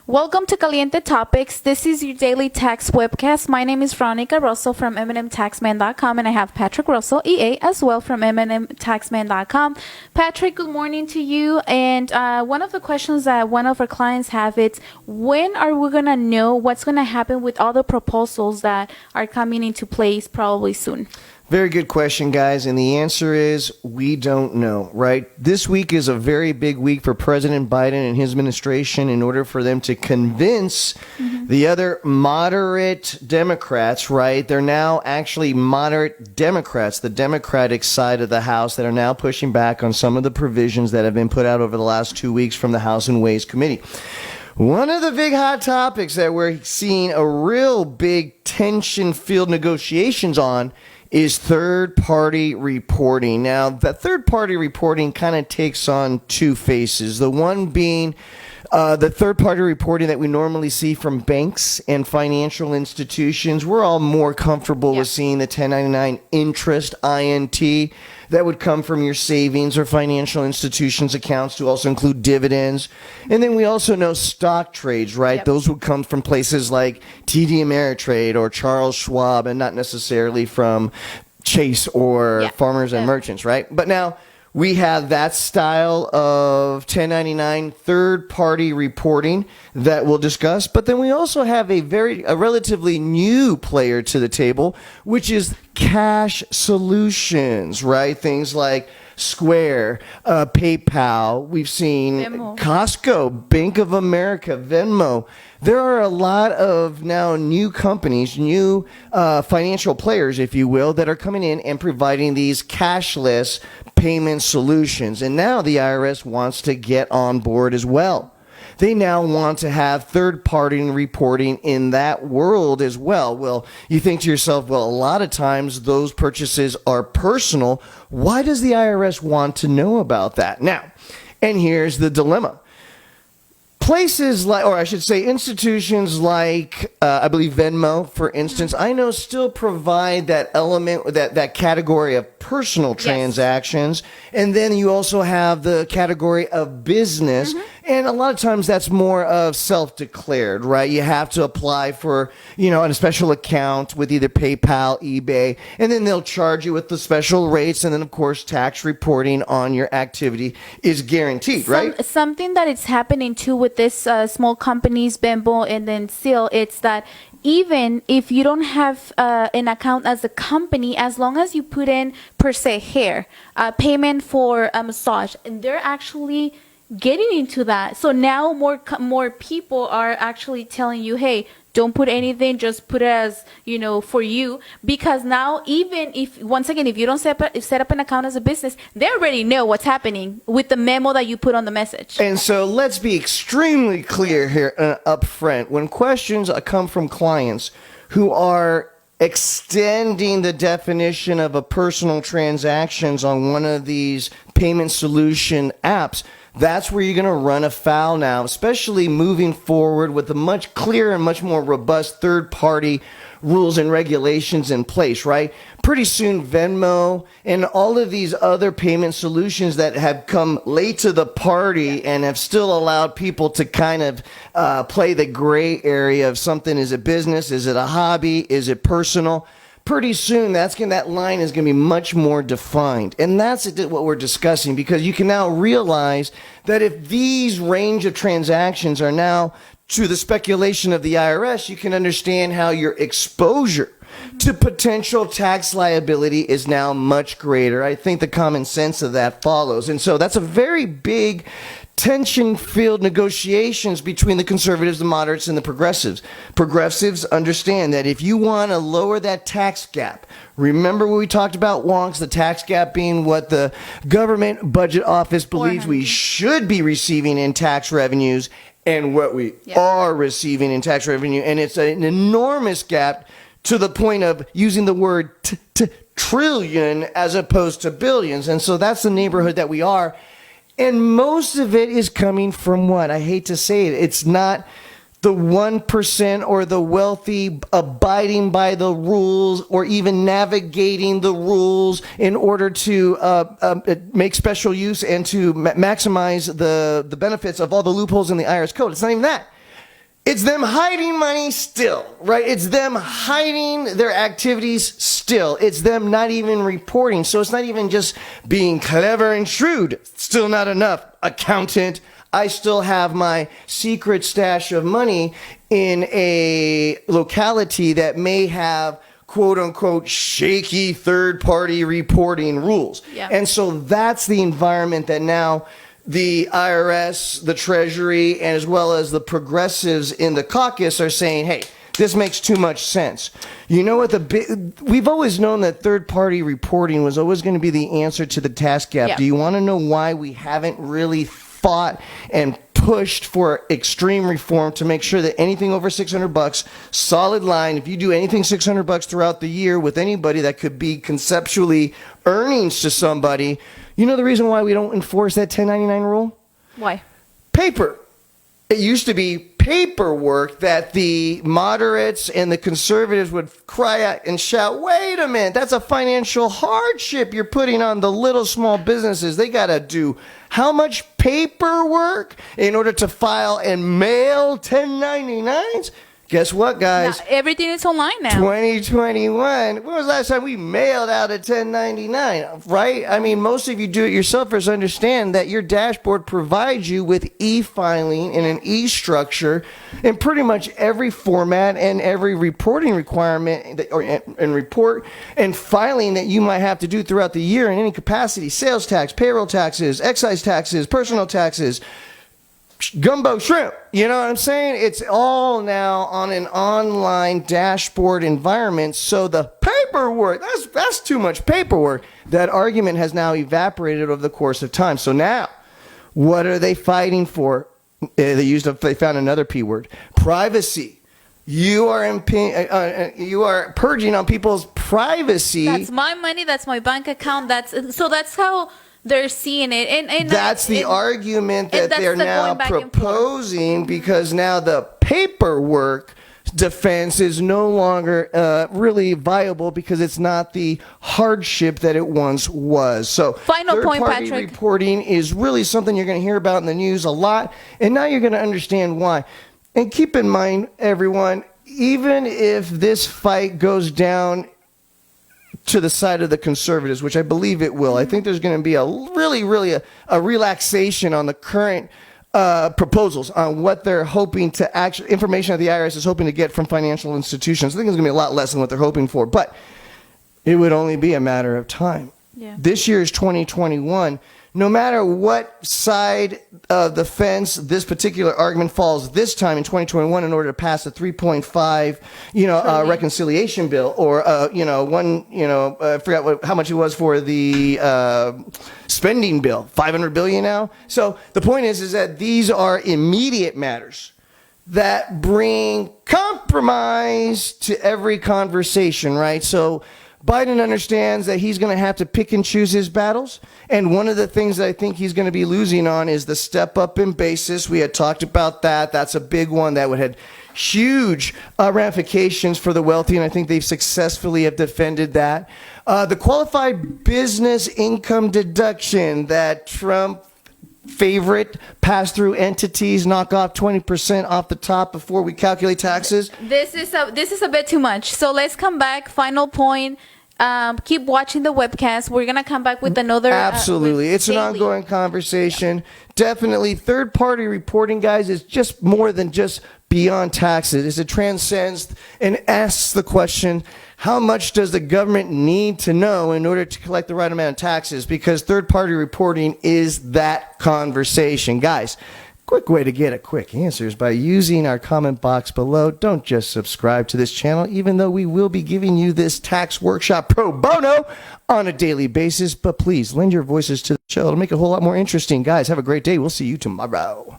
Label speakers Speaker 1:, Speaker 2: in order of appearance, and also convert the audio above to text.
Speaker 1: Welcome to Caliente Topics. This is your daily tax webcast. My name is Veronica Russell from MMTAXMAN.com, and I have Patrick Russell, EA, as well from MMTAXMAN.com. Patrick, good morning to you. And one of the questions that one of our clients have is, when are we going to know what's going to happen with all the proposals that are coming into place probably soon?
Speaker 2: Very good question, guys. And the answer is we don't know, right? This week is a very big week for President Biden and his administration in order for them to convince the other moderate Democrats, right? They're now actually moderate Democrats, the Democratic side of the House, that are now pushing back on some of the provisions that have been put out over the last 2 weeks from the House and Ways Committee. One of the big hot topics that we're seeing a real big tension-filled negotiations on is third-party reporting. Now, that third-party reporting kind of takes on two faces. The one being the third-party reporting that we normally see from banks and financial institutions. We're all more comfortable with seeing the 1099 interest, INT, that would come from your savings or financial institutions' accounts, to also include dividends. And then we also know stock trades, right? Those would come from places like TD Ameritrade or Charles Schwab, and not necessarily from Chase or Farmers and Merchants, right? But now we have that style of 1099 third-party reporting that we'll discuss. But then we also have a relatively new player to the table, which is cash solutions, right? Things like Square, PayPal. We've seen
Speaker 1: Venmo.
Speaker 2: Costco, Bank of America, Venmo. There are a lot of now new companies, new financial players, if you will, that are coming in and providing these cashless payment solutions. And now the IRS wants to get on board as well. They now want to have third-party reporting in that world as well. Well, you think to yourself, well, a lot of times those purchases are personal. Why does the IRS want to know about that? Now, and here's the dilemma. Places like, or I should say institutions like, I believe Venmo, for instance, I know still provide that element, that category of personal transactions. And then you also have the category of business. And a lot of times that's more of self-declared, right? You have to apply for, a special account with either PayPal, eBay, and then they'll charge you with the special rates. And then, of course, tax reporting on your activity is guaranteed, right?
Speaker 1: Something that is happening too with this small companies, Venmo, and then Seal, it's that even if you don't have an account as a company, as long as you put in, per se, hair, payment for a massage, and they're actually getting into that. So now more people are actually telling you, hey, don't put anything, just put it as, for you. Because now, even if, once again, if you don't set up an account as a business, they already know what's happening with the memo that you put on the message.
Speaker 2: And so let's be extremely clear here up front. When questions come from clients who are extending the definition of a personal transactions on one of these payment solution apps, that's where you're going to run afoul now, especially moving forward with a much clearer and much more robust third-party rules and regulations in place, right? Pretty soon, Venmo and all of these other payment solutions that have come late to the party and have still allowed people to kind of play the gray area of something. Is it business? Is it a hobby? Is it personal? Pretty soon, that line is going to be much more defined. And that's what we're discussing, because you can now realize that if these range of transactions are now to the speculation of the IRS, you can understand how your exposure to potential tax liability is now much greater. I think the common sense of that follows. And so that's a very big tension-filled negotiations between the conservatives, the moderates, and the progressives. Progressives understand that if you want to lower that tax gap, remember what we talked about, wonks, the tax gap being what the government budget office believes we should be receiving in tax revenues and what we are receiving in tax revenue. And it's an enormous gap, to the point of using the word trillion as opposed to billions. And so that's the neighborhood that we are. And most of it is coming from what? I hate to say it. It's not the 1% or the wealthy abiding by the rules or even navigating the rules in order to make special use and to maximize the benefits of all the loopholes in the IRS code. It's not even that. It's them hiding money still, right? It's them hiding their activities still. It's them not even reporting. So it's not even just being clever and shrewd. Still not enough. Accountant, I still have my secret stash of money in a locality that may have quote unquote shaky third party reporting rules.
Speaker 1: Yeah.
Speaker 2: And so that's the environment that now the IRS, the Treasury, and as well as the progressives in the caucus are saying, hey, this makes too much sense. You know what? We've always known that third-party reporting was always going to be the answer to the tax gap.
Speaker 1: Yeah.
Speaker 2: Do you want to know why we haven't really fought and pushed for extreme reform to make sure that anything over $600, solid line, if you do anything $600 throughout the year with anybody that could be conceptually earnings to somebody, you know the reason why we don't enforce that 1099 rule?
Speaker 1: Why?
Speaker 2: Paper. It used to be paperwork that the moderates and the conservatives would cry out and shout, wait a minute, that's a financial hardship you're putting on the little small businesses. They got to do how much paperwork in order to file and mail 1099s? Guess what, guys?
Speaker 1: Now, everything is online now.
Speaker 2: 2021. When was the last time we mailed out a 1099? Right? I mean, most of you do-it-yourselfers understand that your dashboard provides you with e-filing in an e-structure in pretty much every format and every reporting requirement and report and filing that you might have to do throughout the year in any capacity. Sales tax, payroll taxes, excise taxes, personal taxes, gumbo shrimp, you know what I'm saying? It's all now on an online dashboard environment. So the paperwork, that's too much paperwork. That argument has now evaporated over the course of time. So now, what are they fighting for? They found another P word, privacy. You are purging on people's privacy.
Speaker 1: That's my money. That's my bank account. That's how they're seeing it, and
Speaker 2: that's the argument that they're now proposing, because now the paperwork defense is no longer really viable because it's not the hardship that it once was. So
Speaker 1: final point,
Speaker 2: third-party
Speaker 1: Patrick.
Speaker 2: reporting is really something you're going to hear about in the news a lot, and now you're going to understand why. And keep in mind, everyone, even if this fight goes down to the side of the conservatives, which I believe it will, I think there's going to be a relaxation on the current proposals on what they're hoping to actually, information that the IRS is hoping to get from financial institutions. I think it's going to be a lot less than what they're hoping for, but it would only be a matter of time.
Speaker 1: Yeah.
Speaker 2: This year is 2021. No matter what side of the fence this particular argument falls this time in 2021, in order to pass a 3.5, reconciliation bill, or I forgot how much it was for the spending bill, $500 billion now. So the point is that these are immediate matters that bring compromise to every conversation, right? So Biden understands that he's going to have to pick and choose his battles. And one of the things that I think he's going to be losing on is the step up in basis. We had talked about that. That's a big one that would have huge ramifications for the wealthy. And I think they've successfully have defended that. The qualified business income deduction that Trump favorite pass-through entities knock off 20% off the top before we calculate taxes.
Speaker 1: This is a bit too much. So let's come back. Final point. Keep watching the webcast. We're gonna come back with another.
Speaker 2: Absolutely, it's an ongoing conversation. Definitely, third-party reporting, guys, is just more than just beyond taxes. It transcends and asks the question: how much does the government need to know in order to collect the right amount of taxes? Because third-party reporting is that conversation. Guys, quick way to get a quick answer is by using our comment box below. Don't just subscribe to this channel, even though we will be giving you this tax workshop pro bono on a daily basis. But please lend your voices to the show to make it a whole lot more interesting. Guys, have a great day. We'll see you tomorrow.